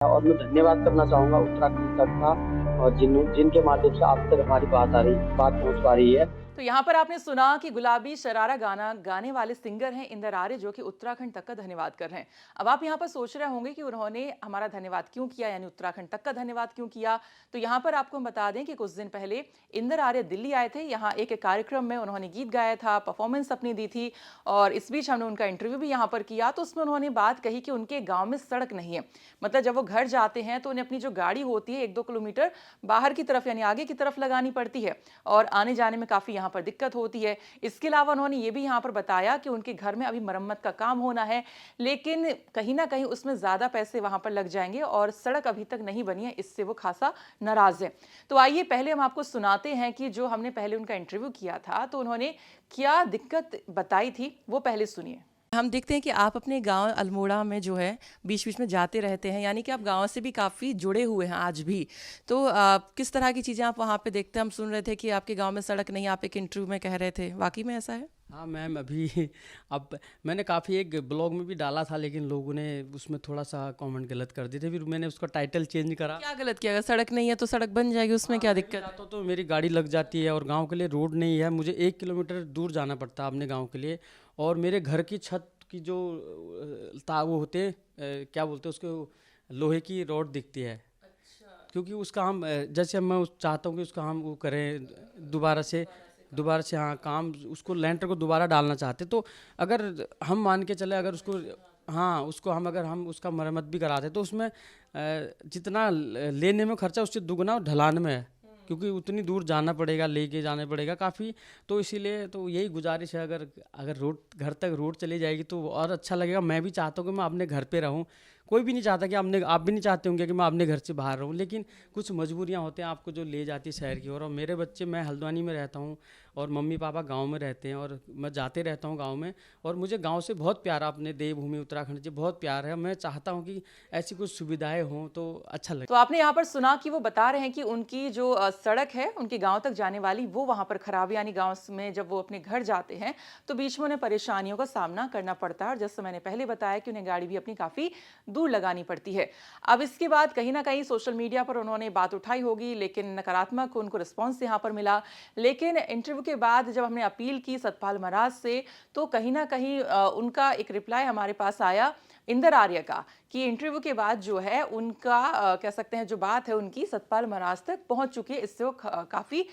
और मैं धन्यवाद करना चाहूँगा उत्तराखंड तक का और जिनके माध्यम से आप तक हमारी बात पहुँच पा रही है। तो यहाँ पर आपने सुना कि गुलाबी शरारा गाना गाने वाले सिंगर हैं इंदर आर्य, जो कि उत्तराखंड तक का धन्यवाद कर रहे हैं। अब आप यहाँ पर सोच रहे होंगे कि उन्होंने हमारा धन्यवाद क्यों किया, यानी उत्तराखंड तक का धन्यवाद क्यों किया। तो यहाँ पर आपको हम बता दें कि कुछ दिन पहले इंदर आर्य दिल्ली आए थे। यहाँ एक कार्यक्रम में उन्होंने गीत गाया था, परफॉर्मेंस अपनी दी थी, और इस बीच हमने उनका इंटरव्यू भी यहाँ पर किया। तो उसमें उन्होंने बात कही कि उनके गाँव में सड़क नहीं है। मतलब जब वो घर जाते हैं तो उन्हें अपनी जो गाड़ी होती है 1-2 किलोमीटर बाहर की तरफ यानी आगे की तरफ लगानी पड़ती है, और आने जाने में काफ़ी यहाँ पर दिक्कत होती है। इसके अलावा उन्होंने ये भी यहाँ पर बताया कि उनके घर में अभी मरम्मत का काम होना है, लेकिन कहीं न कहीं उसमें ज़्यादा पैसे वहाँ पर लग जाएँगे और सड़क अभी तक नहीं बनी है, इससे वो खासा नाराज़ हैं। तो आइए पहले हम आपको सुनाते हैं कि जो हमने पहले उनका इंटरव्यू किया था, तो उन्होंने क्या दिक्कत बताई थी, वो पहले सुनिए। हम देखते हैं कि आप अपने गांव अल्मोड़ा में जो है बीच-बीच में जाते रहते हैं, यानी कि आप गांव से भी काफ़ी जुड़े हुए हैं आज भी। तो किस तरह की चीज़ें आप वहाँ पे देखते हैं? हम सुन रहे थे कि आपके गांव में सड़क नहीं, आप एक इंटरव्यू में कह रहे थे, वाक़ई में ऐसा है? हाँ मैम, अभी अब मैंने काफ़ी एक ब्लॉग में भी डाला था, लेकिन लोगों ने उसमें थोड़ा सा कमेंट गलत कर दिए थे, फिर मैंने उसका टाइटल चेंज करा। क्या गलत किया? अगर सड़क नहीं है तो सड़क बन जाएगी, उसमें हाँ, क्या मैं भी दिक्कत है? जाता हूँ तो मेरी गाड़ी लग जाती है, और गांव के लिए रोड नहीं है, मुझे 1 किलोमीटर दूर जाना पड़ता है अपने गांव के लिए। और मेरे घर की छत की जो वो होते हैं, क्या बोलते हैं उसको, लोहे की रॉड दिखती है। क्योंकि उसका हम जैसे मैं चाहता हूँ कि उसका हम वो करें दोबारा से हाँ, काम उसको लेंटर को दोबारा डालना चाहते, तो अगर हम मान के चले, अगर उसको हाँ उसको हम अगर हम उसका मरम्मत भी कराते तो उसमें जितना लेने में खर्चा उससे दुगना ढलान में है, क्योंकि उतनी दूर जाना पड़ेगा, लेके जाना पड़ेगा काफ़ी। तो इसीलिए तो यही गुजारिश है, अगर अगर रोड घर तक रोड चली जाएगी तो और अच्छा लगेगा। मैं भी चाहता हूँ कि मैं अपने घर पे रहूँ, कोई भी नहीं चाहता कि आप भी नहीं चाहते होंगे कि मैं अपने घर से बाहर रहूँ, लेकिन कुछ मजबूरियाँ होते हैं आपको जो ले जाती है शहर की ओर। और मेरे बच्चे, मैं हल्द्वानी में रहता हूँ और मम्मी पापा गांव में रहते हैं, और मैं जाते रहता हूँ गांव में, और मुझे गांव से बहुत प्यार, अपने देवभूमि उत्तराखंड से बहुत प्यार है। मैं चाहता हूँ कि ऐसी कुछ सुविधाएं हों तो अच्छा लगे। तो आपने यहाँ पर सुना कि वो बता रहे हैं कि उनकी जो सड़क है उनके गांव तक जाने वाली, वो वहां पर खराब है, यानी गांव में जब वो अपने घर जाते हैं तो बीच में उन्हें परेशानियों का सामना करना पड़ता है, और जैसे मैंने पहले बताया कि उन्हें गाड़ी भी अपनी काफ़ी दूर लगानी पड़ती है। अब इसके बाद कहीं ना कहीं सोशल मीडिया पर उन्होंने बात उठाई होगी, लेकिन नकारात्मक उनको रिस्पॉन्स यहाँ पर मिला। लेकिन इंटरव्यू के बाद जब हमने अपील की सतपाल महाराज से, तो कहीं ना कहीं उनका एक रिप्लाई हमारे पास आया इंदर आर्य का, कि इंटरव्यू के बाद जो है उनका कह सकते हैं जो बात है उनकी सतपाल महाराज तक पहुंच चुकी है, इससे वो काफ़ी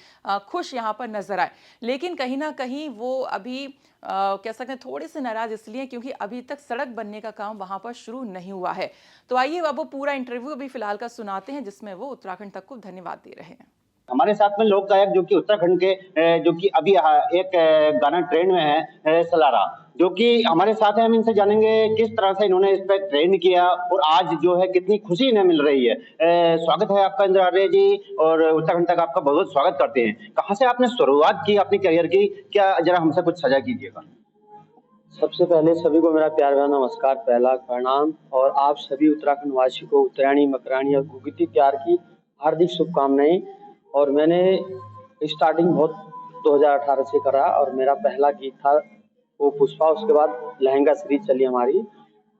खुश यहाँ पर नजर आए। लेकिन कहीं ना कहीं वो अभी कह सकते हैं थोड़े से नाराज इसलिए क्योंकि अभी तक सड़क बनने का काम वहां पर शुरू नहीं हुआ है। तो आइए अब वो पूरा इंटरव्यू अभी फिलहाल का सुनाते हैं, जिसमें वो उत्तराखंड तक को धन्यवाद दे रहे हैं। हमारे साथ में लोक गायक जो कि उत्तराखंड के जो कि अभी एक गाना ट्रेंड में है, सलारा, जो कि हमारे साथ है। हम इनसे जानेंगे किस तरह से इन्होंने इस पे ट्रेंड किया और आज जो है कितनी खुशी इन्हें मिल रही है। स्वागत है आपका इंद्र आर्य जी, और उत्तराखंड तक आपका बहुत बहुत स्वागत करते हैं। कहाँ से आपने शुरुआत की अपनी करियर की, क्या जरा हमसे कुछ साझा कीजिएगा। सबसे पहले सभी को मेरा प्यार भरा नमस्कार, पहला प्रणाम, और आप सभी उत्तराखंड वासी को उत्तरायणी, मकरानी और गुगती प्यार की हार्दिक शुभकामनाएं। और मैंने स्टार्टिंग बहुत 2018 से करा, और मेरा पहला गीत था वो पुष्पा, उसके बाद लहंगा सीरीज चली हमारी,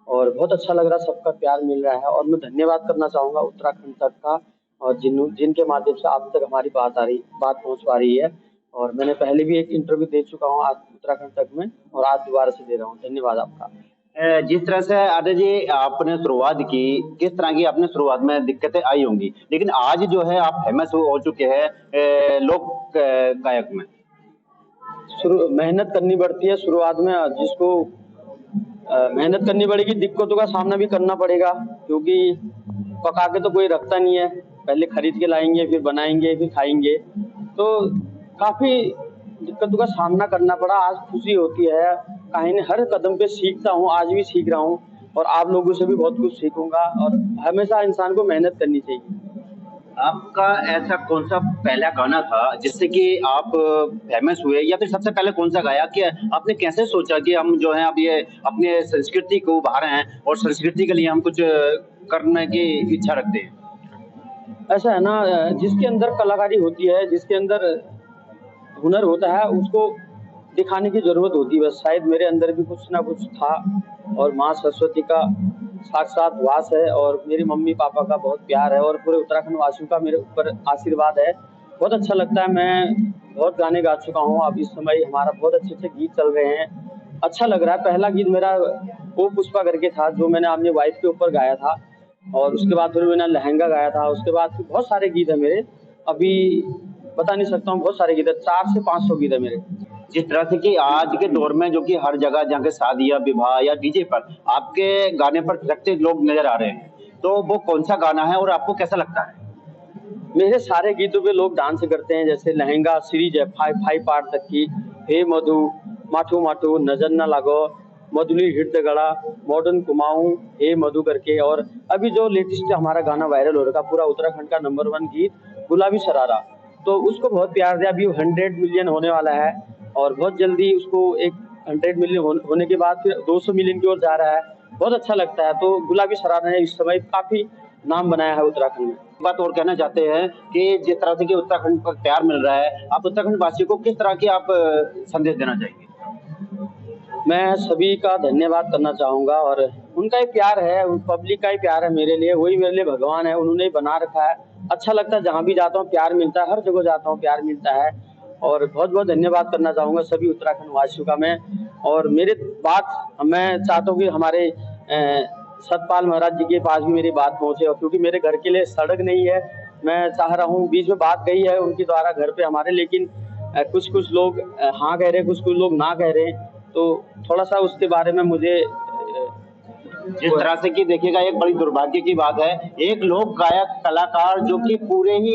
और बहुत अच्छा लग रहा, सबका प्यार मिल रहा है। और मैं धन्यवाद करना चाहूँगा उत्तराखंड तक का और जिनके माध्यम से आप तक हमारी बात पहुँच पा रही है। और मैंने पहले भी एक इंटरव्यू दे चुका हूँ आज उत्तराखंड तक में, और आज दोबारा से दे रहा हूँ। धन्यवाद आपका। जिस तरह से आर्य जी आपने शुरुआत की, किस तरह की आपने शुरुआत में दिक्कतें आई होंगी, लेकिन आज जो है आप फेमस हो चुके हैं लोक गायक में। शुरू मेहनत करनी पड़ती है शुरुआत में, जिसको मेहनत करनी पड़ेगी, दिक्कतों का सामना भी करना पड़ेगा, क्योंकि पका के तो कोई रखता नहीं है, पहले खरीद के लाएंगे, फिर बनाएंगे, फिर खाएंगे। तो काफी दिक्कतों का सामना करना पड़ा। आज खुशी होती है, कहीं न हर कदम पे सीखता हूँ, आज भी सीख रहा हूँ, और आप लोगों से भी बहुत कुछ सीखूंगा। और हमेशा इंसान को मेहनत करनी चाहिए। आपका ऐसा कौन सा पहला गाना था जिससे कि आप फेमस हुए, या फिर सबसे पहले कौन सा गाया, कि आपने कैसे सोचा कि हम जो है अब ये अपने संस्कृति को उभार हैं और संस्कृति के लिए हम कुछ करने की इच्छा रखते हैं। ऐसा है ना, जिसके अंदर कलाकारी होती है, जिसके अंदर हुनर होता है, उसको दिखाने की जरूरत होती है। बस शायद मेरे अंदर भी कुछ ना कुछ था, और माँ सरस्वती का साक्षात वास है और मेरी मम्मी पापा का बहुत प्यार है और पूरे उत्तराखंड वासियों का मेरे ऊपर आशीर्वाद है। बहुत अच्छा लगता है। मैं बहुत गाने गा चुका हूँ। अब इस समय हमारा बहुत अच्छे गीत चल रहे हैं। अच्छा लग रहा है। पहला गीत मेरा ओ पुष्पा करके था, जो मैंने अपनी वाइफ के ऊपर गाया था, और उसके बाद फिर मैंने लहंगा गाया था। उसके बाद फिर बहुत सारे गीत है मेरे, अभी बता नहीं सकता हूँ। बहुत सारे गीत है, 400 से 500 गीत है मेरे। जिस तरह से कि आज के दौर में जो कि हर जगह जहाँ के शादियां विवाह या डीजे पर आपके गाने पर थिरकते लोग नजर आ रहे हैं, तो वो कौन सा गाना है और आपको कैसा लगता है? मेरे सारे गीतों पे लोग डांस करते हैं, जैसे लहंगा सीरीज है 5 पार्ट तक की, हे मधु, माठू माठू, नजर न लागो, मधुली हृदय गड़ा, मॉडर्न कुमाऊं, हे मधु करके। और अभी जो लेटेस्ट हमारा गाना वायरल हो रहा था, पूरा उत्तराखंड का नंबर 1 गीत गुलाबी शरारा, तो उसको बहुत प्यार दिया। अभी 100 मिलियन होने वाला है और बहुत जल्दी उसको एक 100 मिलियन होने के बाद फिर 200 मिलियन की ओर जा रहा है। बहुत अच्छा लगता है। तो गुलाबी शरारा ने इस समय काफी नाम बनाया है उत्तराखंड में। बात और कहना चाहते हैं कि जिस तरह से कि उत्तराखंड पर प्यार मिल रहा है, आप उत्तराखंड वासियों को किस तरह की आप संदेश देना चाहेंगे? मैं सभी का धन्यवाद करना चाहूँगा, और उनका ही प्यार है, उन पब्लिक का ही प्यार है मेरे लिए। वही मेरे लिए भगवान है, उन्होंने ही बना रखा है। अच्छा लगता है, जहाँ भी जाता हूँ प्यार मिलता है, हर जगह जाता हूँ प्यार मिलता है। और बहुत बहुत धन्यवाद करना चाहूँगा सभी उत्तराखंड वासियों का मैं। और मेरे बात मैं चाहता हूँ कि हमारे सतपाल महाराज जी के पास भी मेरी बात पहुँचे, और क्योंकि मेरे घर के लिए सड़क नहीं है। मैं चाह रहा हूँ, बीच में बात गई है उनके द्वारा घर पे हमारे, लेकिन कुछ लोग हाँ कह रहे हैं, कुछ लोग ना कह रहे हैं। तो थोड़ा सा उसके बारे में मुझे जिस तरह से कि देखिएगा, एक बड़ी दुर्भाग्य की बात है, एक लोक गायक कलाकार जो कि पूरे ही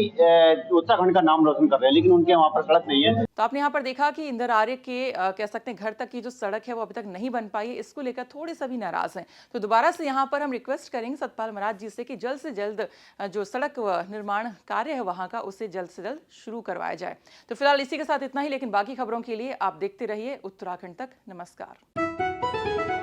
उत्तराखंड का नाम रोशन कर रहे हैं, लेकिन उनके वहां पर सड़क नहीं है। तो आपने यहाँ पर देखा कि इंदर आर्य के कह सकते हैं घर तक की जो सड़क है वो अभी तक नहीं बन पाई है। इसको लेकर थोड़े सभी नाराज हैं। तो दोबारा से यहाँ पर हम रिक्वेस्ट करेंगे सतपाल महाराज जी से कि जल्द से जल्द जो सड़क निर्माण कार्य है वहाँ का, उसे जल्द से जल्द शुरू करवाया जाए। तो फिलहाल इसी के साथ इतना ही, लेकिन बाकी खबरों के लिए आप देखते रहिए उत्तराखंड तक। नमस्कार।